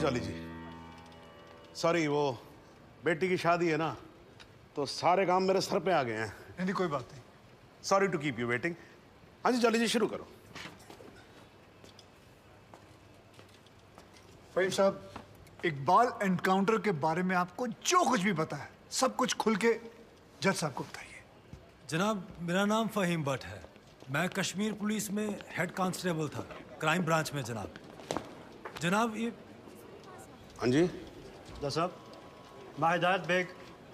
Jolly जी, sorry, वो बेटी की शादी है ना, तो सारे काम मेरे सर पे आ गए हैं। नहीं, कोई बात नहीं। Sorry to keep you waiting. हाँ जी जॉली जी, शुरू करो। फहीम साहब, इकबाल एनकाउंटर के बारे में आपको जो कुछ भी पता है, सब कुछ खुल के जज साहब को बताइए। जनाब, मेरा नाम फहीम भट्ट है। मैं कश्मीर पुलिस में हेड कांस्टेबल था, क्राइम ब्रांच में। जनाब ये हाँ जी साहब, मैं हिदायत बेग,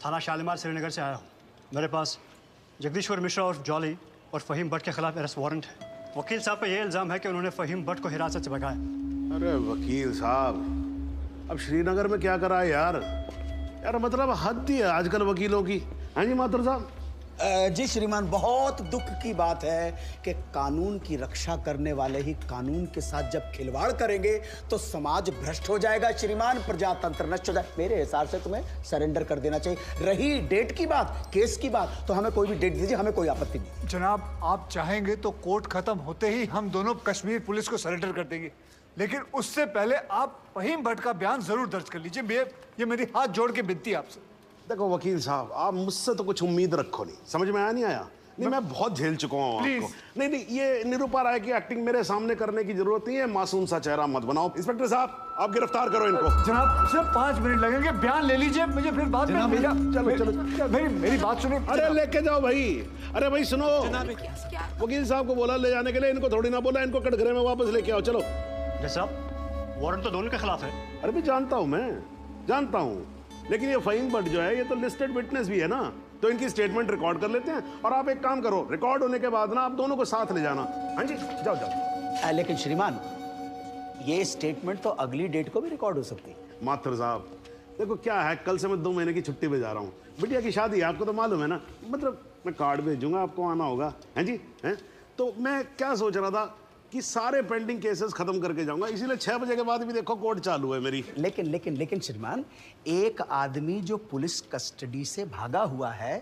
थाना शालीमार श्रीनगर से आया हूँ। मेरे पास जगदीश्वर मिश्रा और जॉली और फहीम भट्ट के खिलाफ अरेस्ट वारंट है। वकील साहब पे ये इल्ज़ाम है कि उन्होंने फहीम भट्ट को हिरासत से भगाया। अरे वकील साहब, अब श्रीनगर में क्या करा है यार? यार मतलब हद ही है आजकल वकीलों की। हाँ जी माथुर साहब। जी श्रीमान, बहुत दुख की बात है कि कानून की रक्षा करने वाले ही कानून के साथ जब खिलवाड़ करेंगे तो समाज भ्रष्ट हो जाएगा श्रीमान, प्रजातंत्र नष्ट हो जाए। मेरे हिसाब से तुम्हें सरेंडर कर देना चाहिए। रही डेट की बात, केस की बात, तो हमें कोई भी डेट दीजिए, हमें कोई आपत्ति नहीं। जनाब, आप चाहेंगे तो कोर्ट खत्म होते ही हम दोनों कश्मीर पुलिस को सरेंडर कर देंगे, लेकिन उससे पहले आप फहीम भट्ट का बयान जरूर दर्ज कर लीजिए। ये मेरी हाथ जोड़ के विनती है आपसे। देखो वकील साहब, आप मुझसे तो कुछ उम्मीद रखो नहीं, समझ में आया नहीं आया? नहीं, मैं बहुत झेल चुका हूँ आपको। नहीं, ये निरुपा राय की एक्टिंग मेरे सामने करने की जरूरत नहीं है। मासूम सा चेहरा मत बनाओ। इंस्पेक्टर साहब, आप गिरफ्तार करो इनको। जनाब सिर्फ 5 मिनट लगेंगे, बयान ले लीजिए, मुझे फिर बाद में चलो मेरी बात सुनो। अरे लेके जाओ भाई। अरे भाई सुनो, वकील साहब को बोला ले जाने के लिए, इनको थोड़ी ना बोला इनको कटघरे में वापस लेके आओ। चलो साहब, वारंट तो दोनों के खिलाफ है। अरे भी जानता हूँ, मैं जानता हूँ, लेकिन ये फहीम भट्ट जो है ये तो लिस्टेड विटनेस भी है ना, तो इनकी स्टेटमेंट रिकॉर्ड कर लेते हैं। और आप एक काम करो, रिकॉर्ड होने के बाद ना आप दोनों को साथ ले जाना। हाँ जी, जाओ जाओ। लेकिन श्रीमान, ये स्टेटमेंट तो अगली डेट को भी रिकॉर्ड हो सकती है। माथुर साहब देखो क्या है, कल से मैं 2 महीने की छुट्टी पे जा रहा हूँ। बिटिया की शादी है, आपको तो मालूम है ना, मतलब मैं कार्ड भेजूंगा, आपको आना होगा। हैं जी हैं। तो मैं क्या सोच रहा था कि सारे पेंडिंग केसेस खत्म करके जाऊंगा, इसीलिए 6 बजे के बाद भी देखो कोर्ट चालू है मेरी। लेकिन श्रीमान, एक आदमी जो पुलिस कस्टडी से भागा हुआ है,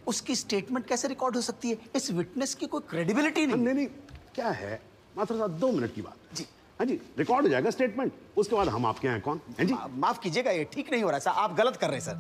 उसकी स्टेटमेंट कैसे रिकॉर्ड हो सकती है? इस विटनेस की कोई क्रेडिबिलिटी नहीं। नहीं, क्या है माथुर साहब, 2 मिनट की बात जी। हाँ जी, रिकॉर्ड हो जाएगा स्टेटमेंट, उसके बाद हम आपके यहाँ कौन? हैं जी, माफ कीजिएगा, ये ठीक नहीं हो रहा सर, आप गलत कर रहे हैं सर।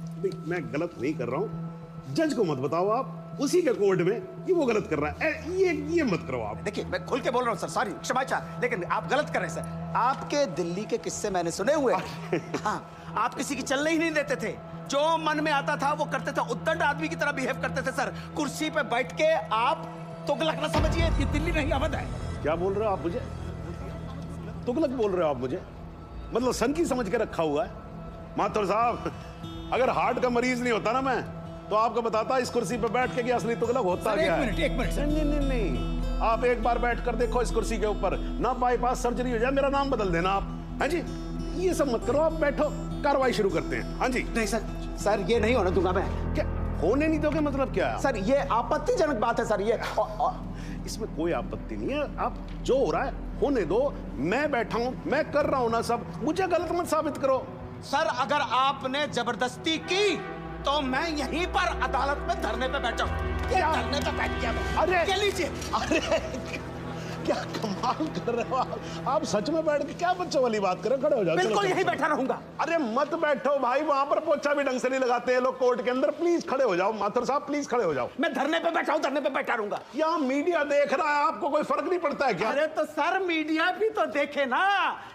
मैं गलत नहीं कर रहा हूँ, जज को मत बताओ आप, उसी के कोर्ट में कि वो गलत कर रहा है। ये मत करो आप। देखिए, मैं खुल के बोल रहा हूँ सर, सॉरी, क्षमा चाह, लेकिन आप गलत कर रहे हैं सर। आपके दिल्ली के किस्से मैंने सुने हुए। हाँ, आप किसी की चलने ही नहीं देते थे, जो मन में आता था वो करते थे, उद्दंड आदमी की तरह बिहेव करते थे सर। कुर्सी पे बैठ के आप तुगलक ना समझिए, ये दिल्ली नहीं अवध है। क्या बोल रहे हो आप मुझे? तुगलक बोल रहे हो आप मुझे? मतलब सन की समझ के रखा हुआ है। माथुर साहब, अगर हार्ट का मरीज नहीं होता ना मैं, तो आपको बताता इस कुर्सी पे बैठ के कि असली तुगलक होता क्या है। एक मिनट सर। नहीं, आप एक बार बैठ कर देखो इस कुर्सी के ऊपर, ना बाईपास सर्जरी हो जाए, मेरा नाम बदल देना आप। हाँ जी, ये सब मत करो, आप बैठो, कार्रवाई शुरू करते हैं। हाँ जी। नहीं सर, ये नहीं होने दूंगा मैं। क्या होने नहीं दोगे? मतलब क्या है? सर, ये आपत्तिजनक बात है सर, ये इसमें कोई आपत्ति नहीं है। आप जो हो रहा है होने दो, मैं बैठा हूं, मैं कर रहा हूं ना सब, मुझे गलत मत साबित करो। सर, अगर आपने जबरदस्ती की तो मैं यहीं पर अदालत में धरने पे बैठा हूं। धरने पे बैठ गया मैं। अरे क्या लीजिए। अरे क्या कमाल कर रहे हो आप सच में बैठ के क्या बच्चों वाली बात कर रहे हो? खड़े हो जाओ। बिल्कुल यहीं बैठा रहूंगा। अरे मत बैठो भाई, वहां पर पोछा भी ढंग से नहीं लगाते हैं लोग कोर्ट के अंदर। प्लीज खड़े हो जाओ माथुर साहब, प्लीज खड़े हो जाओ। मैं धरने पे बैठा हूं, धरने पे बैठा रहूंगा। यहाँ मीडिया देख रहा है, आपको कोई फर्क नहीं पड़ता है क्या? अरे तो सर, मीडिया भी तो देखे ना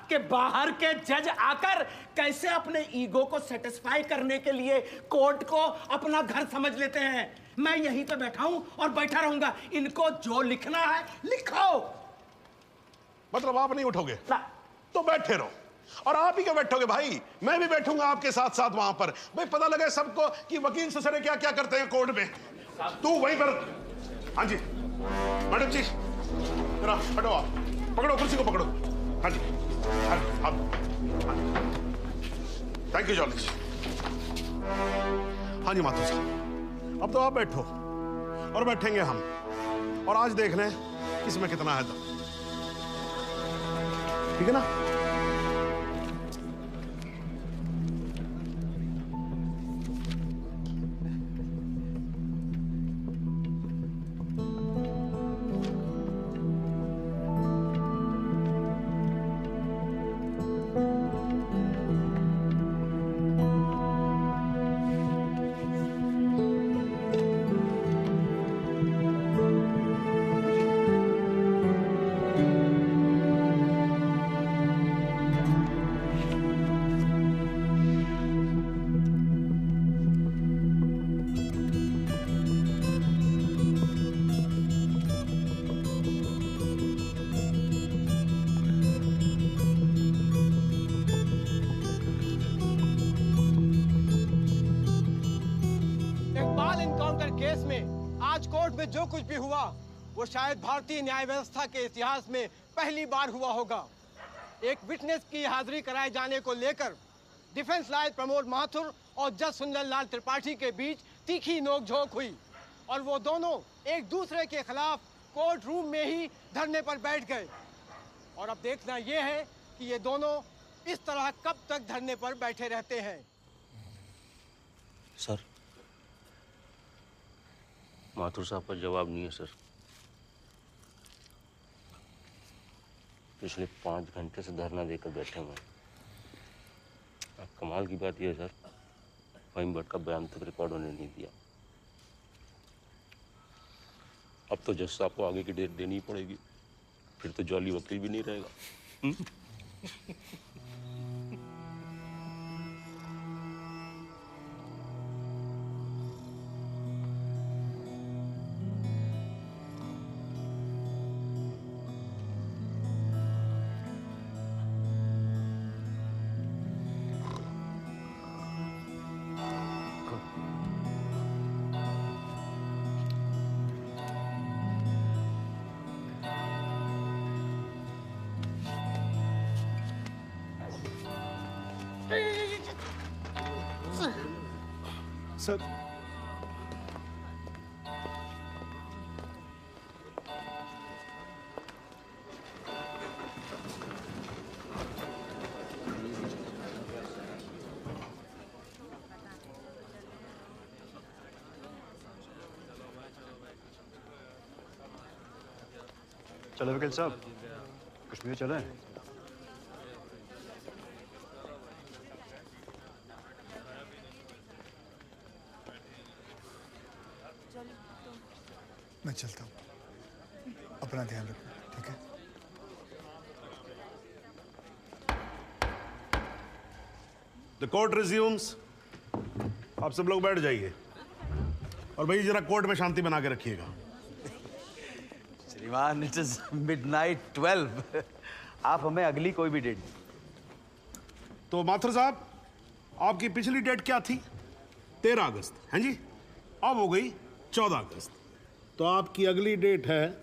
कि बाहर के जज आकर कैसे अपने ईगो को सेटिस्फाई करने के लिए कोर्ट को अपना घर समझ लेते हैं। मैं यहीं पे बैठा हूं और बैठा रहूंगा। इनको जो लिखना है लिखो। मतलब आप नहीं उठोगे ना। तो बैठे रहो, और आप ही क्या बैठोगे भाई, मैं भी बैठूंगा आपके साथ साथ वहां पर। भाई पता लगे सबको कि वकील ससुरे क्या क्या करते हैं कोर्ट में। तू वहीं पर। हाँ जी मैडम जी, जरा हटो, आप पकड़ो कुर्सी को, पकड़ो। हाँ जी, थैंक यू जॉली। हाँ जी माथुर साहब, अब तो आप बैठो और बैठेंगे हम, और आज देख लें इसमें कितना है दम। ठीक है ना? जो कुछ भी हुआ वो शायद भारतीय न्याय व्यवस्था के इतिहास में पहली बार हुआ होगा। एक विटनेस की हाजिरी कराए जाने को लेकर डिफेंस लॉयर प्रमोद माथुर और जज सुंदरलाल त्रिपाठी के बीच तीखी नोकझोंक हुई और वो दोनों एक दूसरे के खिलाफ कोर्ट रूम में ही धरने पर बैठ गए। और अब देखना यह है कि ये दोनों इस तरह कब तक धरने पर बैठे रहते हैं। सर, माथुर साहब का जवाब नहीं है सर। पिछले 5 घंटे से धरना देकर बैठे हुए हैं। अब कमाल की बात यह है सर, फहीम भट्ट का बयान तक रिकॉर्ड होने नहीं दिया। अब तो जज साहब को आगे की डेट देनी ही पड़ेगी, फिर तो जॉली वकील भी नहीं रहेगा। सर, चलो वकील साहब, कश्मीर चलें। मैं चलता हूँ, अपना ध्यान रखना, ठीक है? The court resumes. आप सब लोग बैठ जाइए और भाई जरा कोर्ट में शांति बना के रखिएगा। श्रीमान, इट इज मिडनाइट 12। आप हमें अगली कोई भी डेट दें। तो माथुर साहब, आपकी पिछली डेट क्या थी? 13 अगस्त, हैं जी? अब हो गई 14 अगस्त। तो आपकी अगली डेट है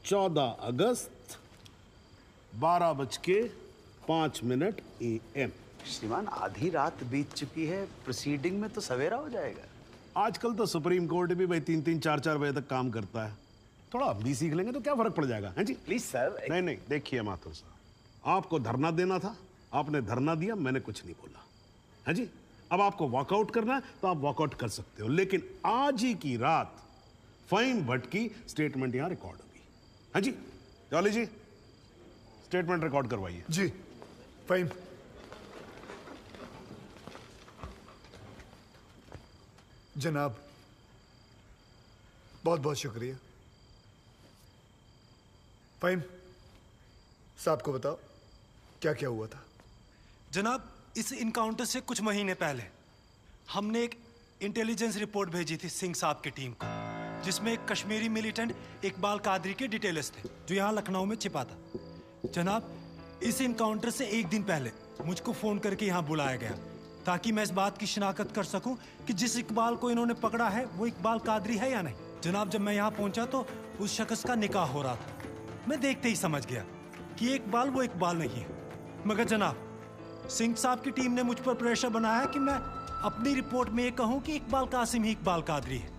14 अगस्त 12:05 AM। श्रीमान, आधी रात बीत चुकी है, प्रोसीडिंग में तो सवेरा हो जाएगा। आजकल तो सुप्रीम कोर्ट भी भाई 3-3, 4-4 बजे तक काम करता है। थोड़ा हम भी सीख लेंगे तो क्या फर्क पड़ जाएगा, हैं जी? Please sir. नहीं नहीं, देखिए माथुर साहब, आपको धरना देना था, आपने धरना दिया, मैंने कुछ नहीं बोला, है जी? अब आपको वॉकआउट करना है तो आप वॉकआउट कर सकते हो, लेकिन आज ही की रात फहीम भट्ट की स्टेटमेंट यहां रिकॉर्ड होगी, है जी? जॉली जी, स्टेटमेंट रिकॉर्ड करवाइए। जी, फहीम। जनाब, बहुत बहुत शुक्रिया। फहीम साहब को बताओ क्या क्या हुआ था। जनाब, इस इनकाउंटर से कुछ महीने पहले हमने एक इंटेलिजेंस रिपोर्ट भेजी थी सिंह साहब की टीम को, जिसमें एक कश्मीरी मिलिटेंट इकबाल कादरी के डिटेल्स थे जो यहाँ लखनऊ में छिपा था। जनाब, इस इनकाउंटर से एक दिन पहले मुझको फोन करके यहाँ बुलाया गया ताकि मैं इस बात की शिनाख्त कर सकूं कि जिस इकबाल को इन्होंने पकड़ा है वो इकबाल कादरी है या नहीं। जनाब, जब मैं यहाँ पहुंचा तो उस शख्स का निकाह हो रहा था। मैं देखते ही समझ गया कि ये इकबाल वो इकबाल नहीं है। मगर जनाब, सिंह साहब की टीम ने मुझ पर प्रेशर बनाया कि मैं अपनी रिपोर्ट में ये कहूं कि इकबाल कासिम ही इकबाल कादरी है।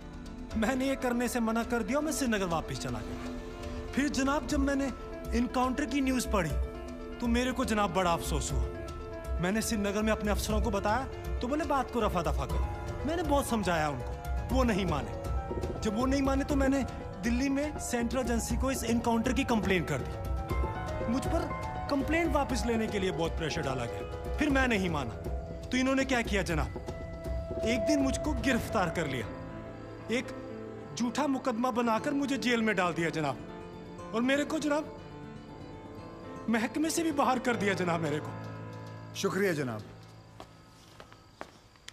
मैंने ये करने से मना कर दिया, मैं श्रीनगर वापस चला गया। फिर जनाब, जब मैंने इनकाउंटर की न्यूज़ पढ़ी तो मेरे को जनाब बड़ा अफसोस हुआ। मैंने श्रीनगर में अपने अफसरों को बताया तो बोले बात को रफा दफा करो। मैंने बहुत समझाया उनको, वो नहीं माने। जब वो नहीं माने तो मैंने दिल्ली में सेंट्रल एजेंसी को इस इनकाउंटर की कंप्लेंट कर दी। मुझ पर कंप्लेंट वापस लेने के लिए बहुत प्रेशर डाला गया। फिर मैं नहीं माना तो इन्होंने क्या किया जनाब, एक दिन मुझको गिरफ्तार कर लिया, एक झूठा मुकदमा बनाकर मुझे जेल में डाल दिया जनाब, और मेरे को जनाब महकमे से भी बाहर कर दिया जनाब मेरे को। शुक्रिया जनाब।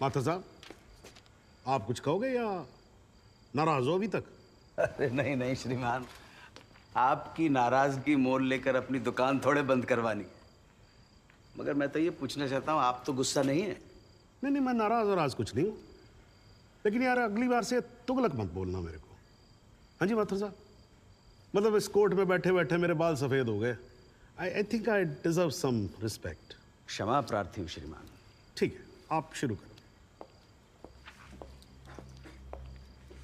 माथुर साहब, आप कुछ कहोगे या नाराज हो अभी तक? अरे नहीं नहीं श्रीमान, आपकी नाराजगी मोल लेकर अपनी दुकान थोड़े बंद करवानी। मगर मैं तो ये पूछना चाहता हूँ, आप तो गुस्सा नहीं है? नहीं, मैं नाराज और आज कुछ नहीं हूं, लेकिन यार अगली बार से तुगलक मत बोलना मेरे को। हाँ जी माथुर साहब, मतलब इस कोर्ट में बैठे बैठे मेरे बाल सफेद हो गए। I think I deserve some respect. क्षमा प्रार्थी हूँ श्रीमान। ठीक है, आप शुरू करो।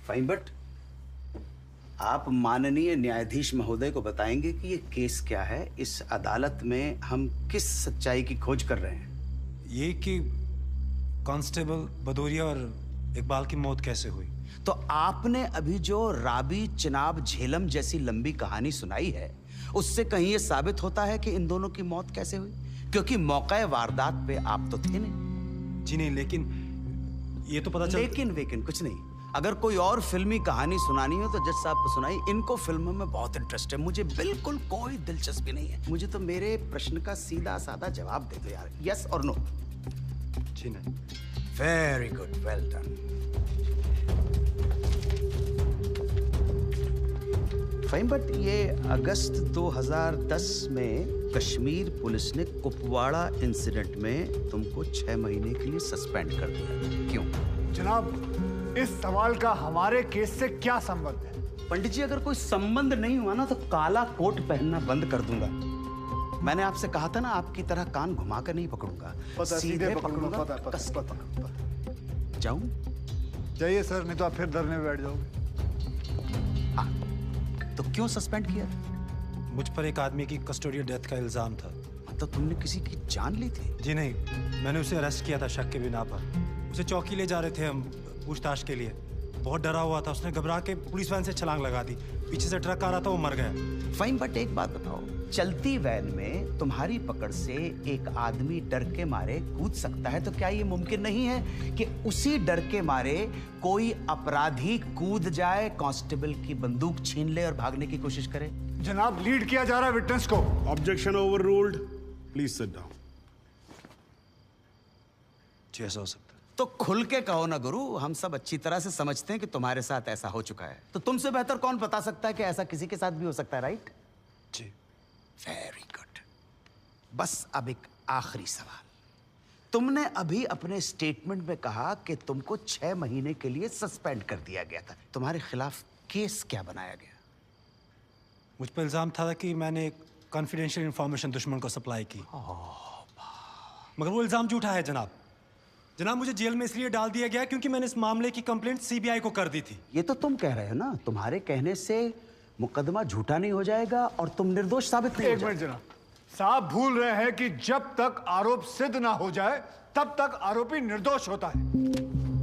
फाइन भट्ट, आप माननीय न्यायाधीश महोदय को बताएंगे कि ये केस क्या है, इस अदालत में हम किस सच्चाई की खोज कर रहे हैं। ये कि कांस्टेबल भदौरिया और इकबाल की मौत कैसे हुई। तो आपने अभी जो राबी चिनाब झेलम जैसी लंबी कहानी सुनाई है, उससे कहीं ये साबित होता है कि इन दोनों की मौत कैसे हुई? क्योंकि मौके वारदात पे आप तो थे नहीं। जी नहीं, लेकिन ये तो पता चल। लेकिन कुछ नहीं। अगर कोई और फिल्मी कहानी सुनानी हो तो जज साहब को सुनाई। इनको फिल्मों में बहुत इंटरेस्ट है, मुझे बिल्कुल कोई दिलचस्पी नहीं है। मुझे तो मेरे प्रश्न का सीधा साधा जवाब दे दो यार, यस और नो। जी नहीं। Very good, well done. Fine, but ये अगस्त 2010 में कश्मीर पुलिस ने कुपवाड़ा इंसिडेंट में तुमको 6 महीने के लिए सस्पेंड कर दिया, क्यों? जनाब, इस सवाल का हमारे केस से क्या संबंध है? पंडित जी, अगर कोई संबंध नहीं हुआ ना तो काला कोट पहनना बंद कर दूंगा। मैंने आपसे कहा था ना, आपकी तरह कान घुमा कर नहीं पकड़ूंगा, सीधे पकड़ूंगा, कस के पकड़ूंगा। जाऊं? जाइए सर, नहीं तो आप फिर धरने में बैठ जाओगे। हाँ, तो क्यों सस्पेंड किया? मुझ पर एक आदमी की कस्टोडियल डेथ का इल्जाम था। मतलब तुमने किसी की जान ली थी? जी नहीं, मैंने उसे अरेस्ट किया था शक के बिना पर। उसे चौकी ले जा रहे थे हम पूछताछ के लिए। बहुत डरा हुआ था, उसने घबरा के पुलिस वैन से छलांग लगा दी। पीछे से ट्रक आ रहा था, वो मर गया। फाइन, बट एक बात बताओ, चलती वैन में तुम्हारी पकड़ से एक आदमी डर के मारे कूद सकता है, तो क्या ये मुमकिन नहीं है कि उसी डर के मारे कोई अपराधी कूद जाए, कांस्टेबल की बंदूक छीन ले और भागने की कोशिश करे? जनाब, लीड किया जा रहा है विटनेस को। Objection overruled, please sit down. जी, ऐसा हो सकता है। तो खुल के कहो ना गुरु, हम सब अच्छी तरह से समझते हैं कि तुम्हारे साथ ऐसा हो चुका है। तो तुमसे बेहतर कौन बता सकता है कि ऐसा किसी के साथ भी हो सकता है, राइट? जी। Very good. बस अब एक आखिरी सवाल। तुमने अभी अपने स्टेटमेंट में कहा कि तुमको 6 महीने के लिए सस्पेंड कर दिया गया था। तुम्हारे खिलाफ केस क्या बनाया गया? मुझ पर इल्जाम था कि मैंने एक कॉन्फिडेंशियल इंफॉर्मेशन दुश्मन को सप्लाई की। मगर वो इल्जाम झूठा है जनाब। जनाब, मुझे जेल में इसलिए डाल दिया गया क्योंकि मैंने इस मामले की कंप्लेंट सीबीआई को कर दी थी। ये तो तुम कह रहे हो ना, तुम्हारे कहने से मुकदमा झूठा नहीं हो जाएगा और तुम निर्दोष साबित नहीं हो एक मिनट जाओगे। जनाब, साहब भूल रहे हैं कि जब तक आरोप सिद्ध ना हो जाए तब तक आरोपी निर्दोष होता है।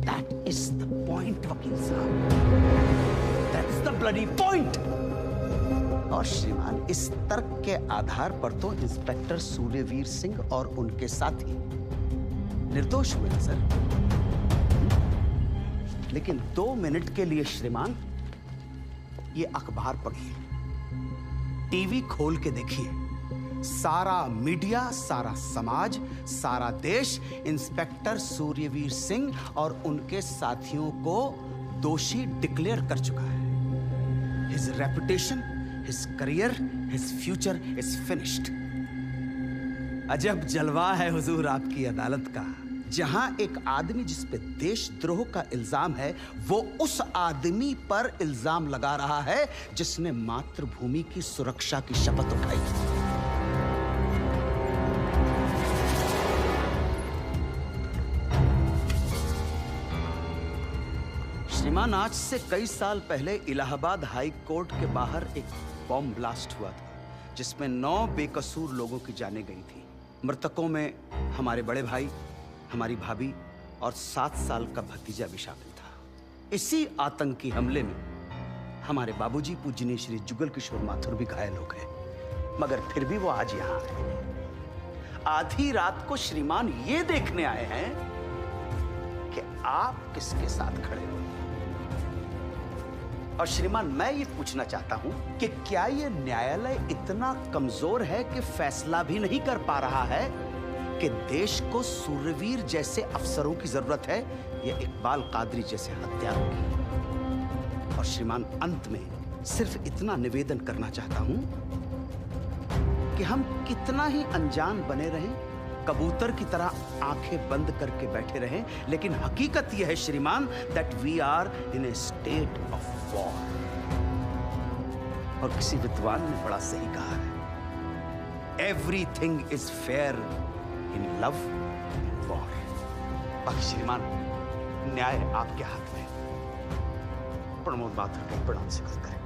That is the point, वकील साहब। That's the bloody point। और श्रीमान, इस तर्क के आधार पर तो इंस्पेक्टर सूर्यवीर सिंह और उनके साथी निर्दोष हुए सर। लेकिन 2 मिनट के लिए श्रीमान, ये अखबार पढ़िए, टीवी खोल के देखिए, सारा मीडिया, सारा समाज, सारा देश इंस्पेक्टर सूर्यवीर सिंह और उनके साथियों को दोषी डिक्लेयर कर चुका है। His reputation, his career, his future is finished. अजब जलवा है हुजूर आपकी अदालत का, जहां एक आदमी जिस पे देशद्रोह का इल्जाम है, वो उस आदमी पर इल्जाम लगा रहा है जिसने मातृभूमि की सुरक्षा की शपथ उठाई थी। श्रीमान, आज से कई साल पहले इलाहाबाद हाई कोर्ट के बाहर एक बॉम्ब ब्लास्ट हुआ था, जिसमें 9 बेकसूर लोगों की जानें गई थी। मृतकों में हमारे बड़े भाई, हमारी भाभी और 7 साल का भतीजा भी शामिल था। इसी आतंकी हमले में हमारे बाबूजी पूजनीय श्री जुगल किशोर माथुर भी घायल हो गए, मगर फिर भी वो आज यहाँ आए। आधी रात को श्रीमान ये देखने आए हैं कि आप किसके साथ खड़े हो। और श्रीमान, मैं ये पूछना चाहता हूं कि क्या ये न्यायालय इतना कमजोर है कि फैसला भी नहीं कर पा रहा है कि देश को सूर्यवीर जैसे अफसरों की जरूरत है या इकबाल कादरी जैसे हत्यारों की? और श्रीमान, अंत में सिर्फ इतना निवेदन करना चाहता हूं कि हम कितना ही अनजान बने रहें, कबूतर की तरह आंखें बंद करके बैठे रहें, लेकिन हकीकत यह है श्रीमान that we are in a state of war. और किसी विद्वान ने बड़ा सही कहा है, everything is fair in love and war. बाकी श्रीमान, न्याय आपके हाथ में है। प्रमोद माथुर का प्रणाम स्वीकार करें।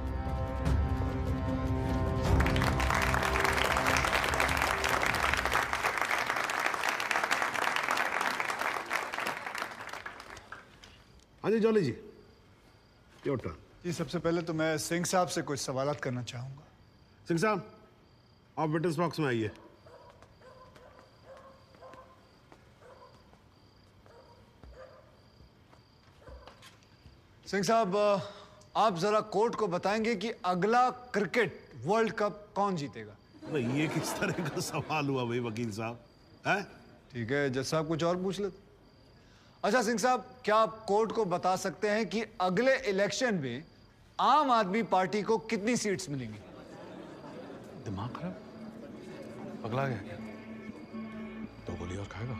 हाँ जी जॉली जी, योर टर्न। जी सबसे पहले तो मैं सिंह साहब से कुछ सवालात करना चाहूंगा। सिंह साहब, आप विटनेस बॉक्स में आइए। सिंह साहब, आप जरा कोर्ट को बताएंगे कि अगला क्रिकेट वर्ल्ड कप कौन जीतेगा? अरे ये किस तरह का सवाल हुआ भाई वकील साहब, हैं? ठीक है, जज साहब कुछ और पूछ लेते। अच्छा सिंह साहब, क्या आप कोर्ट को बता सकते हैं कि अगले इलेक्शन में आम आदमी पार्टी को कितनी सीट्स मिलेंगी? दिमाग खराब, पगला गया क्या? तो गोली और खाएगा।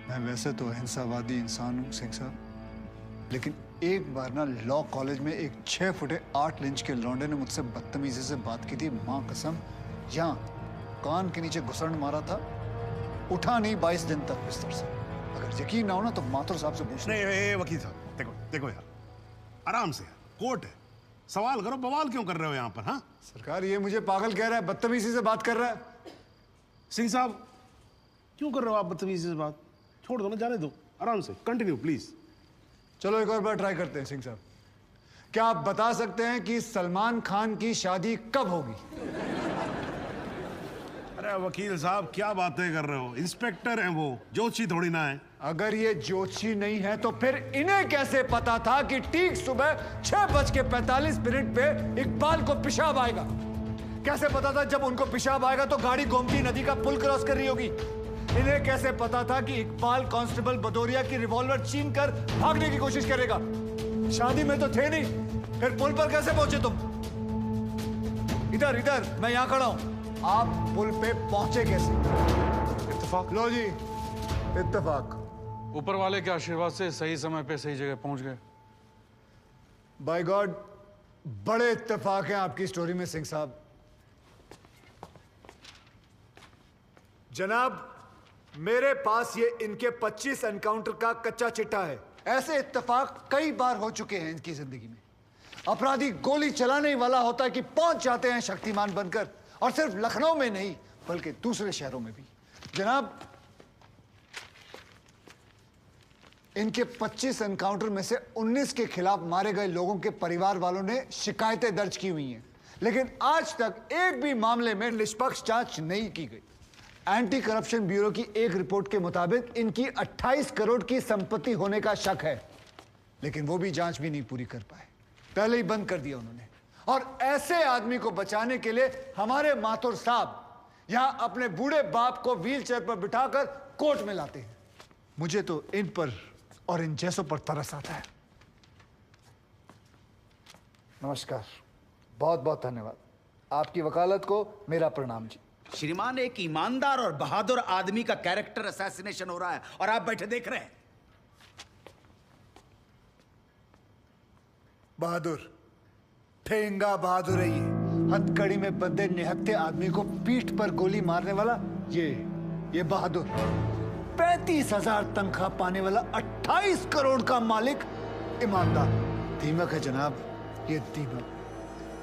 मैं वैसे तो अहिंसावादी इंसान हूँ सिंह साहब, लेकिन एक बार ना लॉ कॉलेज में एक 6 फुटे 8 इंच के लौंडे ने मुझसे बदतमीजी से बात की थी। माँ कसम, यहाँ कान के नीचे घुसड़ मारा था, उठा नहीं 22 दिन तक बिस्तर से। अगर यकीन ना हो ना तो माथुर साहब से पूछना। नहीं वकील साहब, देखो देखो यार, आराम से, कोर्ट है, सवाल करो, बवाल क्यों कर रहे हो यहाँ पर? हाँ सरकार, ये मुझे पागल कह रहा है, बदतमीजी से बात कर रहा है। सिंह साहब, क्यों कर रहे हो आप बदतमीजी से बात? छोड़ दो ना, जाने दो, आराम से कंटिन्यू प्लीज। चलो एक और बार ट्राई करते हैं सिंह साहब। क्या आप बता सकते हैं कि सलमान खान की शादी कब होगी? अरे वकील साहब, क्या बातें कर रहे हो? इंस्पेक्टर हैं वो, जोशी थोड़ी ना है। अगर ये जोशी नहीं है तो फिर इन्हें कैसे पता था कि ठीक सुबह 6:45 पे इकबाल को पेशाब आएगा? कैसे पता था जब उनको पेशाब आएगा तो गाड़ी गोमती नदी का पुल क्रॉस कर रही होगी? इन्हें कैसे पता था कि इकबाल कांस्टेबल भदौरिया की रिवॉल्वर छीन कर भागने की कोशिश करेगा? शादी में तो थे नहीं, फिर पुल पर कैसे पहुंचे तुम? इधर इधर, मैं यहां खड़ा हूं, आप पुल पे पहुंचे कैसे? इत्तेफाक। लो जी, इत्तेफाक। ऊपर वाले के आशीर्वाद से सही समय पे सही जगह पहुंच गए। बाय गॉड, बड़े इत्तेफाक हैं आपकी स्टोरी में सिंह साहब। जनाब, मेरे पास ये इनके 25 एनकाउंटर का कच्चा चिट्ठा है। ऐसे इत्तेफाक कई बार हो चुके हैं इनकी जिंदगी में। अपराधी गोली चलाने वाला होता है कि पहुंच जाते हैं शक्तिमान बनकर, और सिर्फ लखनऊ में नहीं बल्कि दूसरे शहरों में भी। जनाब, इनके 25 एनकाउंटर में से 19 के खिलाफ मारे गए लोगों के परिवार वालों ने शिकायतें दर्ज की हुई हैं, लेकिन आज तक एक भी मामले में निष्पक्ष जांच नहीं की गई। एंटी करप्शन ब्यूरो की एक रिपोर्ट के मुताबिक इनकी 28 करोड़ की संपत्ति होने का शक है, लेकिन वो भी जांच भी नहीं पूरी कर पाए, पहले ही बंद कर दिया उन्होंने। और ऐसे आदमी को बचाने के लिए हमारे माथुर साहब यहां अपने बूढ़े बाप को व्हीलचेयर पर बिठाकर कोर्ट में लाते हैं। मुझे तो इन पर और इन जैसों पर तरस आता है। नमस्कार, बहुत बहुत धन्यवाद। आपकी वकालत को मेरा प्रणाम जी। श्रीमान, एक ईमानदार और बहादुर आदमी का कैरेक्टर असैसिनेशन हो रहा है और आप बैठे देख रहे हैं। बहादुर, ठेंगा बहादुर है ये। हथकड़ी में बंधे निहत्थे आदमी को पीठ पर गोली मारने वाला ये बहादुर। 35,000 तनख्वाह पाने वाला 28 करोड़ का मालिक ईमानदार। दीमक है जनाब, ये दीमक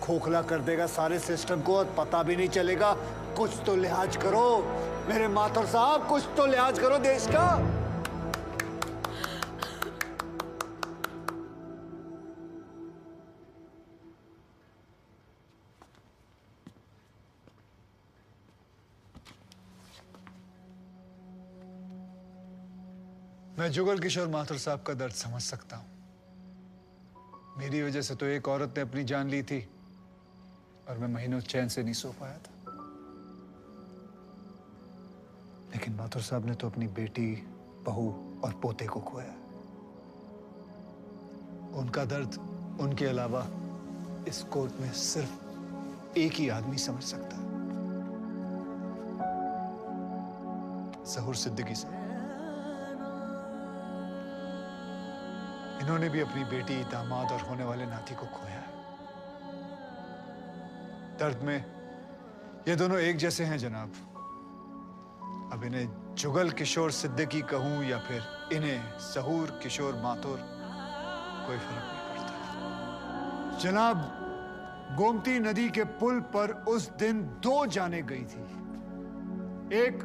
खोखला कर देगा सारे सिस्टम को और पता भी नहीं चलेगा। कुछ तो लिहाज करो मेरे माथुर साहब, कुछ तो लिहाज करो देश का। मैं जुगल किशोर माथुर साहब का दर्द समझ सकता हूं। मेरी वजह से तो एक औरत ने अपनी जान ली थी और मैं महीनों चैन से नहीं सो पाया था। लेकिन माथुर साहब ने तो अपनी बेटी, बहू और पोते को खोया। उनका दर्द उनके अलावा इस कोर्ट में सिर्फ एक ही आदमी समझ सकता है, ज़हूर सिद्दीकी साहब। इन्होंने भी अपनी बेटी, दामाद और होने वाले नाती को खोया है। दर्द में ये दोनों एक जैसे हैं जनाब। अब इन्हें जुगल किशोर सिद्दीकी कहूं या फिर इन्हें सहूर किशोर माथुर, कोई फर्क नहीं पड़ता। जनाब, गोमती नदी के पुल पर उस दिन 2 जानें गई थी। एक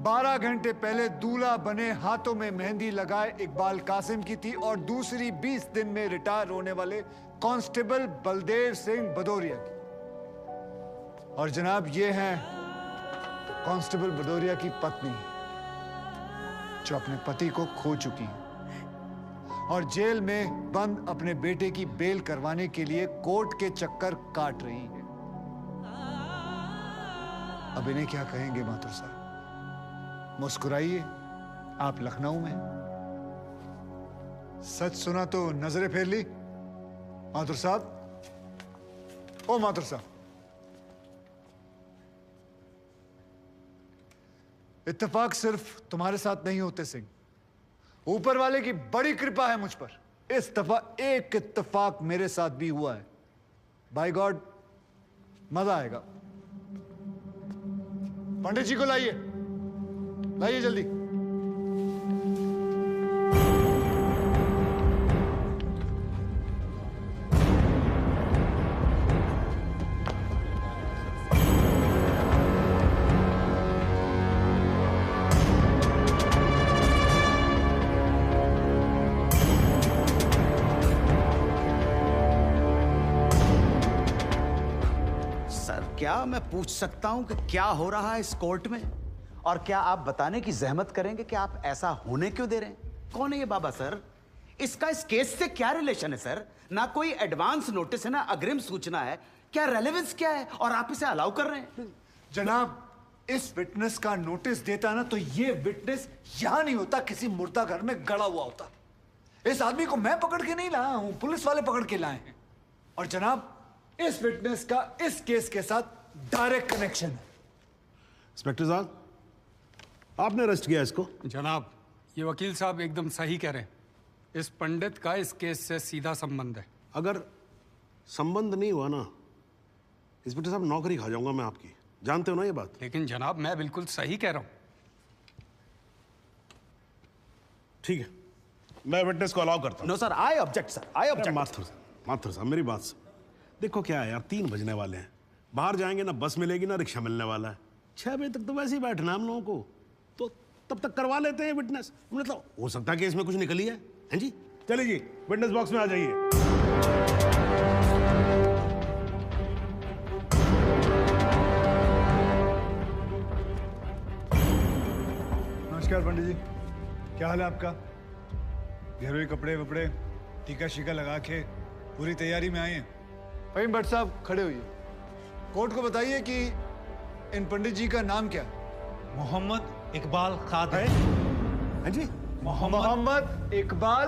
12 घंटे पहले दूल्हा बने, हाथों में मेहंदी लगाए इकबाल कासिम की थी, और दूसरी 20 दिन में रिटायर होने वाले कांस्टेबल बलदेव सिंह भदौरिया की। और जनाब, ये हैं कांस्टेबल भदौरिया की पत्नी, जो अपने पति को खो चुकी है और जेल में बंद अपने बेटे की बेल करवाने के लिए कोर्ट के चक्कर काट रही है। अब इन्हें क्या कहेंगे माथुर साहब? मुस्कुराइए, आप लखनऊ में। सच सुना तो नजरें फेर ली माथुर साहब। ओ माथुर साहब, इत्तेफाक सिर्फ तुम्हारे साथ नहीं होते सिंह, ऊपर वाले की बड़ी कृपा है मुझ पर। इस दफा एक इत्तेफाक मेरे साथ भी हुआ है। बाय गॉड, मजा आएगा। पंडित जी को लाइए, लाइए जल्दी। क्या मैं पूछ सकता हूं कि क्या हो रहा है इस कोर्ट में? और क्या आप बताने की जहमत करेंगे कि आप ऐसा होने क्यों दे रहे हैं? कौन है ये बाबा सर? इसका इस केस से क्या रिलेशन है सर? ना कोई एडवांस नोटिस है, ना अग्रिम सूचना है। क्या रेलेवेंस क्या है और आप इसे अलाउ कर रहे हैं? जनाब, इस विटनेस का नोटिस देता ना तो ये विटनेस यहां नहीं होता, किसी मुर्दा घर में गड़ा हुआ होता। इस आदमी को मैं पकड़ के नहीं लाया हूं, पुलिस वाले पकड़ के लाए हैं। और जनाब, इस विटनेस का इस केस के साथ डायरेक्ट कनेक्शन है। इंस्पेक्टर साहब, आपने अरेस्ट किया इसको? जनाब, ये वकील साहब एकदम सही कह रहे हैं। इस पंडित का इस केस से सीधा संबंध है। अगर संबंध नहीं हुआ ना, इंस्पेक्टर साहब, नौकरी खा जाऊंगा मैं आपकी। जानते हो ना ये बात? लेकिन जनाब, मैं बिल्कुल सही कह रहा हूं। ठीक है, मैं विटनेस को अलाउ करता हूं। No sir, I object sir, I object. Mathur साहब, मेरी बात सुन। देखो क्या है यार, 3 बजने वाले हैं, बाहर जाएंगे ना बस मिलेगी ना रिक्शा मिलने वाला है। 6 बजे तक तो वैसे ही बैठना हम लोगों को, तो तब तक करवा लेते हैं विटनेस। मतलब हो सकता है कि इसमें कुछ निकली है, हैं जी? चलिए जी, विटनेस बॉक्स में आ जाइए। नमस्कार पंडित जी, क्या हाल है आपका? घरेलू कपड़े वपड़े टीका शीका लगा के पूरी तैयारी में आए हैं। फहीम भट्ट साहब, खड़े होइए। कोर्ट को बताइए कि इन पंडित जी का नाम क्या है? मोहम्मद इकबाल कादरी। हैं जी? मोहम्मद इकबाल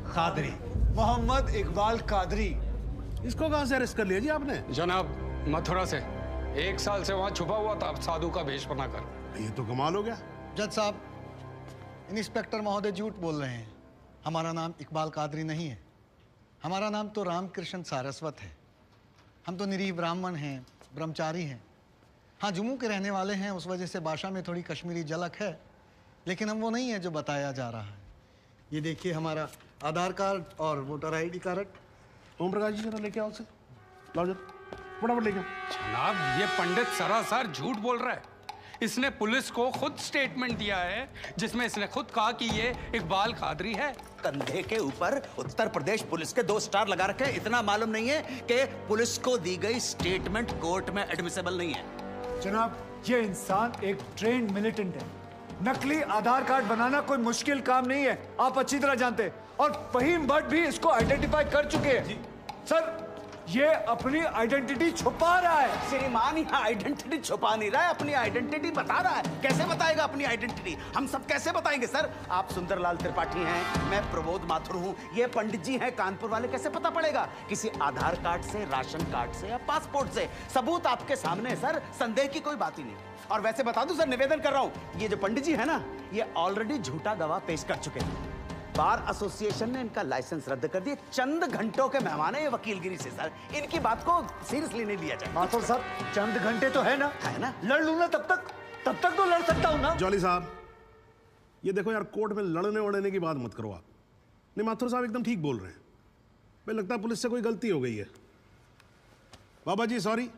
कादरी। मोहम्मद इकबाल कादरी। इसको कहां से अरेस्ट कर लिया जी आपने? जनाब, मथुरा से 1 साल से वहां छुपा हुआ था, साधु का भेष बनाकर। ये तो कमाल हो गया। जज साहब, इंस्पेक्टर महोदय झूठ बोल रहे हैं। हमारा नाम इकबाल कादरी नहीं है, हमारा नाम तो रामकृष्ण सारस्वत है। हम तो निरीह ब्राह्मण हैं, ब्रह्मचारी हैं। हाँ, जम्मू के रहने वाले हैं, उस वजह से भाषा में थोड़ी कश्मीरी झलक है, लेकिन हम वो नहीं है जो बताया जा रहा है। ये देखिए हमारा आधार कार्ड और voter ID card. Om Prakash ji, जरा लेके आओ से, लाओ जरा, फटाफट लेके आओ। जनाब, ये पंडित सरासर झूठ बोल रहा है। इसने पुलिस को खुद स्टेटमेंट दिया है, जिसमें इसने खुद कहा कि ये इकबाल कादरी है। कंधे के ऊपर उत्तर प्रदेश पुलिस के 2 स्टार लगा रखे हैं। इतना मालूम नहीं है कि पुलिस को दी गई स्टेटमेंट कोर्ट में एडमिसेबल नहीं है। जनाब, ये इंसान एक ट्रेंड मिलिटेंट है। नकली आधार कार्ड बनाना कोई मुश्किल काम नहीं है, आप अच्छी तरह जानते हैं। और फहीम भट्ट भी इसको आइडेंटिफाई कर चुके हैं। सर, ये अपनी आइडेंटिटी छुपा रहा है। श्रीमान, यहाँ आइडेंटिटी छुपा नहीं रहा है, अपनी आइडेंटिटी बता रहा है। कैसे बताएगा अपनी आइडेंटिटी? हम सब कैसे बताएंगे सर? आप सुंदरलाल त्रिपाठी हैं, मैं प्रबोध माथुर हूँ, ये पंडित जी हैं कानपुर वाले। कैसे पता पड़ेगा? किसी आधार कार्ड से, राशन कार्ड से या पासपोर्ट से। सबूत आपके सामने है सर, संदेह की कोई बात ही नहीं। और वैसे बता दूं सर, निवेदन कर रहा हूँ, ये जो पंडित जी है ना, ये ऑलरेडी झूठा गवाह पेश कर चुके हैं। बार एसोसिएशन ने इनका लाइसेंस रद्द कर दिया। चंद घंटों के मेहमान है ये वकीलगिरी से सर, इनकी बात को सीरियसली नहीं लिया जाए। माथुर साहब चंद घंटे तो है ना लड़ लूं ना तब तक तो लड़ सकता हूं ना। जॉली साहब ये देखो यार, कोर्ट में लड़ने वड़ने की बात मत करो आप। नहीं, माथुर साहब एकदम ठीक बोल रहे हैं। मुझे लगता है पुलिस से कोई गलती हो गई है। बाबा जी सॉरी,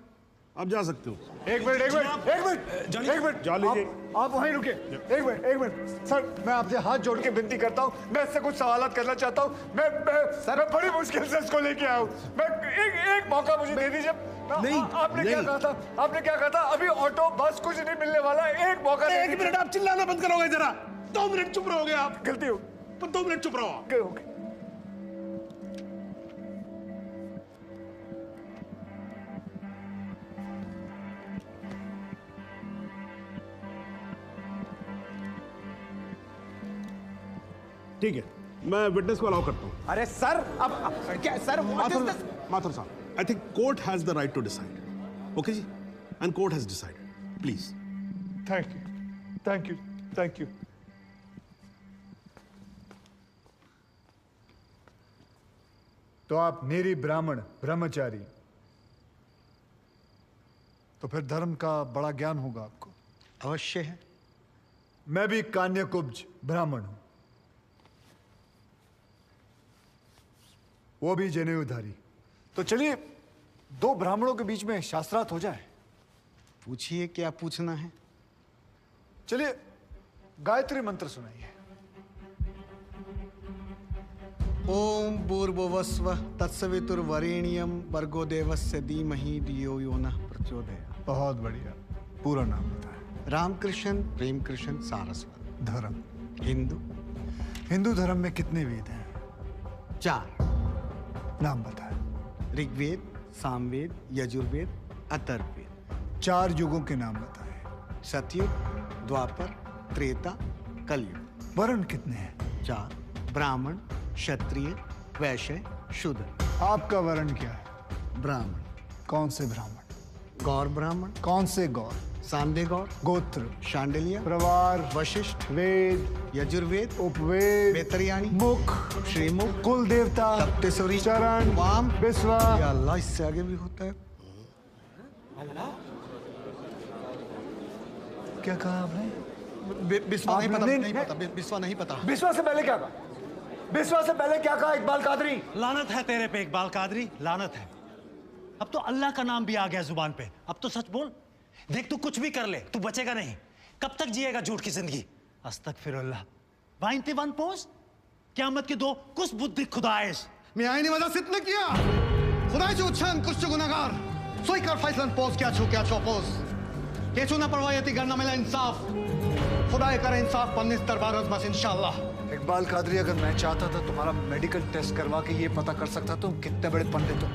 आप जा सकते हो। एक मिनट जॉली जी, आप वहीं रुके। एक मिनट सर, मैं आपसे हाथ जोड़ के विनती करता हूँ, मैं इससे कुछ सवालात करना चाहता हूँ। मैं बड़ी मुश्किल से इसको लेके आया हूँ। मैं एक मौका मुझे दे दीजिए। नहीं, आपने क्या कहा था? अभी ऑटो बस कुछ नहीं मिलने वाला, एक मौका। एक मिनट, आप चिल्लाना बंद करोगे जरा? 2 मिनट चुप रहोगे आप? गलती हो, पर 2 मिनट चुप रहो। ओके। ठीक है, मैं विटनेस को अलाउ करता हूँ। अरे सर, अब क्या सर? माथुर साहब, I think court has the right to decide. Okay जी, and court has decided. Please. Thank you. तो आप निरी ब्राह्मण ब्रह्मचारी, तो फिर धर्म का बड़ा ज्ञान होगा आपको। अवश्य है। मैं भी कान्यकुब्ज ब्राह्मण हूं, वो भी जनेऊधारी। तो चलिए 2 ब्राह्मणों के बीच में शास्त्रार्थ हो जाए। पूछिए, क्या पूछना है? चलिए गायत्री मंत्र सुनाइए। ओम भूर्भुवस्वः तत्सवितुर्वरेण्यं भर्गो देवस्य धीमहि धियो यो नः प्रचोदयात्। बहुत बढ़िया, पूरा नाम बताएं। रामकृष्ण प्रेमकृष्ण सारस्वत। धर्म हिंदू धर्म में कितने वेद हैं? 4। नाम बताएं। ऋग्वेद, सामवेद, यजुर्वेद, अथर्ववेद। 4 युगों के नाम बताएं। सतयुग, द्वापर, त्रेता, कलयुग। वर्ण कितने हैं? 4। ब्राह्मण, क्षत्रिय, वैश्य, शूद्र। आपका वर्ण क्या है? ब्राह्मण। कौन से ब्राह्मण? गौर ब्राह्मण। कौन से गौर? सांदे गौर। गोत्र? शांडिल्य। प्रवार? वशिष्ठ। वेद? यजुर्वेद। उपवेद? बेतरियाणी। मुख? श्रीमुख। कुल देवता? सप्तस्वरी। चरण? वाम। विश्वा? या अल्लाह, इससे आगे भी होता है। क्या कहा आपने? बिस्वा नहीं पता। बिस्वा नहीं पता। विश्वा से पहले क्या कहा? विश्वा से पहले क्या कहा इकबाल कादरी? लानत है तेरे पे इकबाल कादरी, लानत है। अब तो अल्लाह का नाम भी आ गया जुबान पे। अब तो सच बोल। देख, तू कुछ भी कर ले, तू बचेगा नहीं। कब तक जिएगा झूठ की जिंदगी? अस्तगफिरुल्लाह। 91 पोस्ट क़यामत के 2 कुछ बुद्धि खुदाइश। मी आईने माझा सिद्ध किया खुदायचे उच्चारण कुछ गुनाहगार सोईकर फैसलन पोस्ट क्या छो पोस्ट ये चुना परवायती करना मिला इंसाफ खुदाए करे इंसाफ पन्नीस दरबार बस इंशाअल्लाह। इकबाल कादरी, अगर मैं चाहता था तुम्हारा मेडिकल टेस्ट करवा के ये पता कर सकता तुम कितने बड़े पंडित हो,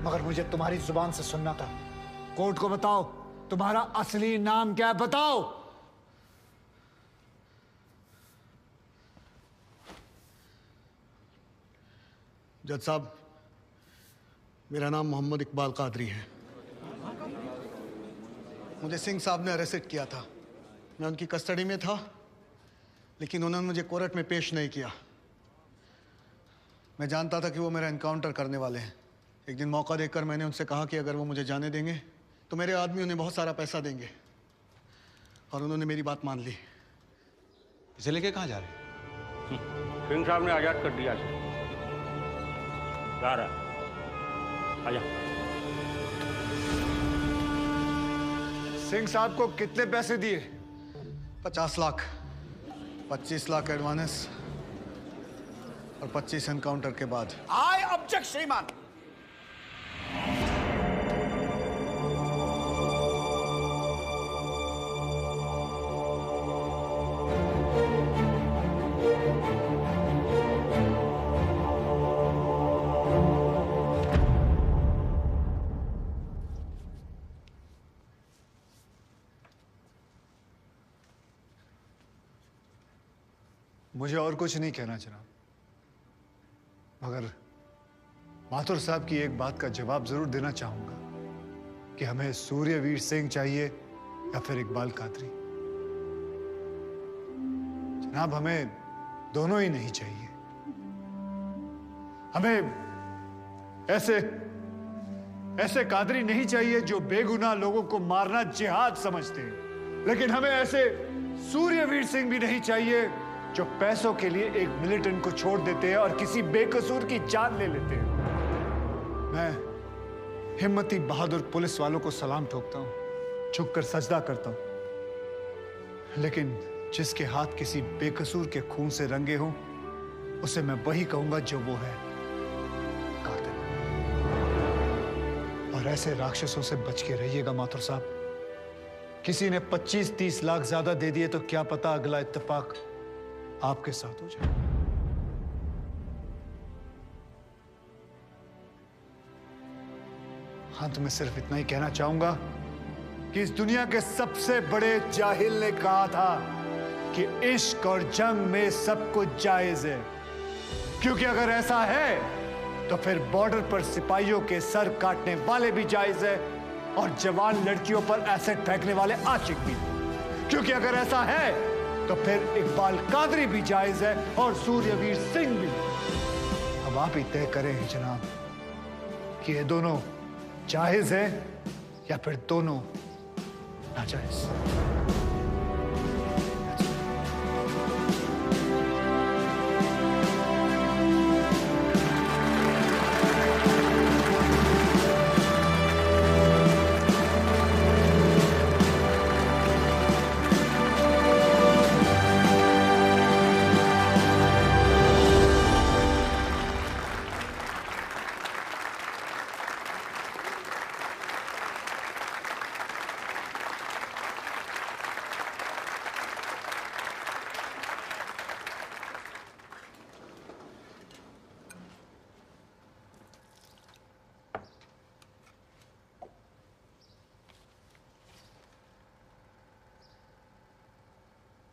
मगर मुझे तुम्हारी जुबान से सुनना था। कोर्ट को बताओ तुम्हारा असली नाम क्या है, बताओ। जज साहब, मेरा नाम मोहम्मद इकबाल कादरी है। मुझे सिंह साहब ने अरेस्ट किया था। मैं उनकी कस्टडी में था, लेकिन उन्होंने मुझे कोर्ट में पेश नहीं किया। मैं जानता था कि वो मेरा एनकाउंटर करने वाले हैं। एक दिन मौका देखकर मैंने उनसे कहा कि अगर वो मुझे जाने देंगे तो मेरे आदमी उन्हें बहुत सारा पैसा देंगे, और उन्होंने मेरी बात मान ली। इसे लेके कहाँ जा रहे हैं? सिंह साहब ने आजाद कर दिया। जा रहा आजा। सिंह साहब को कितने पैसे दिए? 50 लाख, 25 लाख एडवांस और 25 एनकाउंटर के बाद। आई ऑब्जेक्ट श्रीमान। मुझे और कुछ नहीं कहना जनाब, मगर माथुर साहब की एक बात का जवाब जरूर देना चाहूंगा कि हमें सूर्यवीर सिंह चाहिए या फिर इकबाल कादरी। जनाब, हमें दोनों ही नहीं चाहिए। हमें ऐसे कादरी नहीं चाहिए जो बेगुनाह लोगों को मारना जिहाद समझते हैं, लेकिन हमें ऐसे सूर्यवीर सिंह भी नहीं चाहिए जो पैसों के लिए एक मिलिटेंट को छोड़ देते हैं और किसी बेकसूर की जान ले लेते हैं। मैं हिम्मती बहादुर पुलिस वालों को सलाम ठोकता हूं, झुककर सजदा करता हूं, लेकिन जिसके हाथ किसी बेकसूर के खून से रंगे हों उसे मैं वही कहूंगा जो वो है, कातिल। और ऐसे राक्षसों से बच के रहिएगा माथुर साहब। किसी ने 25-30 लाख ज्यादा दे दिए तो क्या पता अगला इत्तेफाक आपके साथ हो जाए। अंत में सिर्फ इतना ही कहना चाहूंगा कि इस दुनिया के सबसे बड़े जाहिल ने कहा था कि इश्क और जंग में सब कुछ जायज है, क्योंकि अगर ऐसा है तो फिर बॉर्डर पर सिपाहियों के सर काटने वाले भी जायज है और जवान लड़कियों पर एसिड फेंकने वाले आशिक भी, क्योंकि अगर ऐसा है तो फिर इकबाल कादरी भी जायज है और सूर्यवीर सिंह भी। अब आप ही तय करें जनाब कि ये दोनों जायज है या फिर दोनों नाजायज।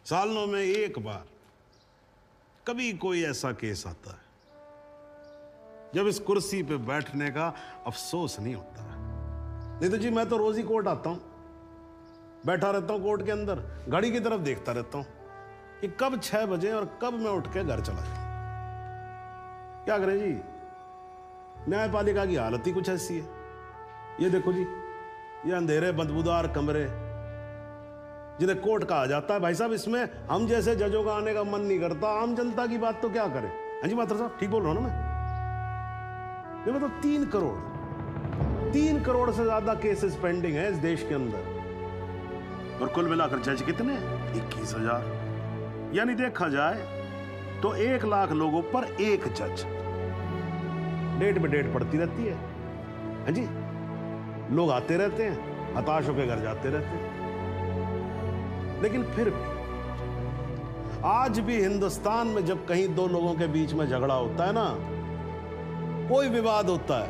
सालों में एक बार कभी कोई ऐसा केस आता है जब इस कुर्सी पे बैठने का अफसोस नहीं होता है। नहीं तो जी मैं तो रोज ही कोर्ट आता हूं, बैठा रहता हूं कोर्ट के अंदर, घड़ी की तरफ देखता रहता हूं कि कब 6 बजे और कब मैं उठ के घर चला जाऊं। क्या करें जी, न्यायपालिका की हालत ही कुछ ऐसी है। ये देखो जी, ये अंधेरे बदबूदार कमरे जिन्हें कोर्ट कहा जाता है। भाई साहब, इसमें हम जैसे जजों का आने का मन नहीं करता। आम जनता की बात तो क्या करें। हाँ जी मात्र साहब, ठीक बोल रहा हूं ना मैं? ये मतलब 3 करोड़ से ज्यादा केसेस पेंडिंग है इस देश के अंदर, और कुल मिलाकर जज कितने? 21,000। यानी देखा जाए तो 1 लाख लोगों पर एक जज। डेट पे डेट पड़ती रहती है। हाँ जी, लोग आते रहते हैं, हताश होकर घर जाते रहते हैं। लेकिन फिर भी आज भी हिंदुस्तान में जब कहीं 2 लोगों के बीच में झगड़ा होता है ना, कोई विवाद होता है,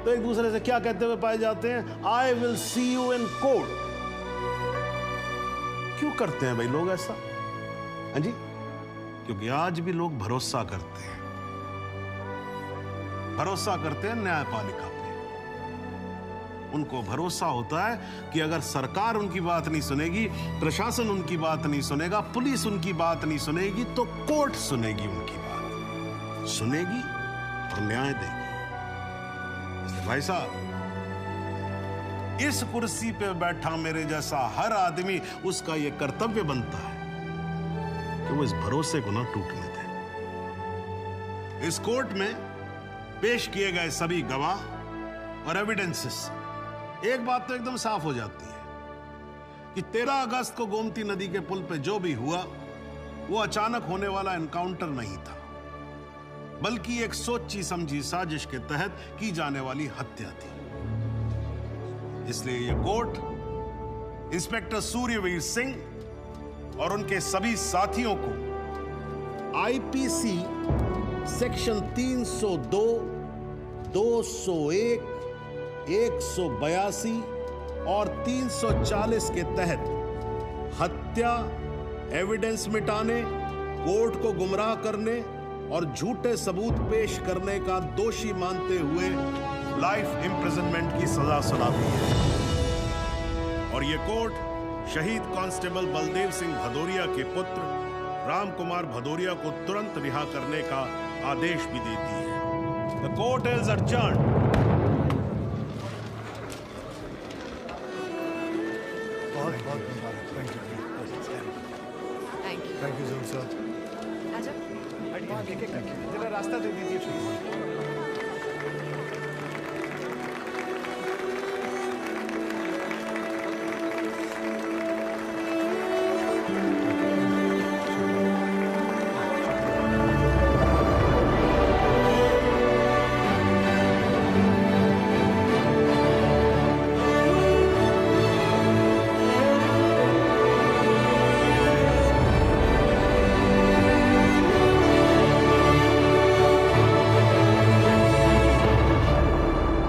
तो एक दूसरे से क्या कहते हुए पाए जाते हैं? I will see you in court. क्यों करते हैं भाई लोग ऐसा? हाँ जी, क्योंकि आज भी लोग भरोसा करते हैं न्यायपालिका पे। उनको भरोसा होता है कि अगर सरकार उनकी बात नहीं सुनेगी, प्रशासन उनकी बात नहीं सुनेगा, पुलिस उनकी बात नहीं सुनेगी, तो कोर्ट सुनेगी उनकी बात, सुनेगी और न्याय देगी। इसलिए भाई साहब, इस कुर्सी पे बैठा मेरे जैसा हर आदमी, उसका यह कर्तव्य बनता है कि वो इस भरोसे को ना टूटने दे। इस कोर्ट में पेश किए गए सभी गवाह और एविडेंसेस, एक बात तो एकदम साफ हो जाती है कि 13 अगस्त को गोमती नदी के पुल पे जो भी हुआ वो अचानक होने वाला एनकाउंटर नहीं था, बल्कि एक सोची समझी साजिश के तहत की जाने वाली हत्या थी। इसलिए यह कोर्ट इंस्पेक्टर सूर्यवीर सिंह और उनके सभी साथियों को आईपीसी सेक्शन 302, 201, 182 और 340 के तहत हत्या, एविडेंस मिटाने, कोर्ट को गुमराह करने और झूठे सबूत पेश करने का दोषी मानते हुए लाइफ इंप्रिजनमेंट की सजा सुनाती है। और यह कोर्ट शहीद कांस्टेबल बलदेव सिंह भदौरिया के पुत्र राम कुमार भदौरिया को तुरंत रिहा करने का आदेश भी देती है। The court is adjourned. बहुत बहुत मुबारक। Thank you thank you. Thank you जोर साहब। आजा। जरा रास्ता दे दीजिए।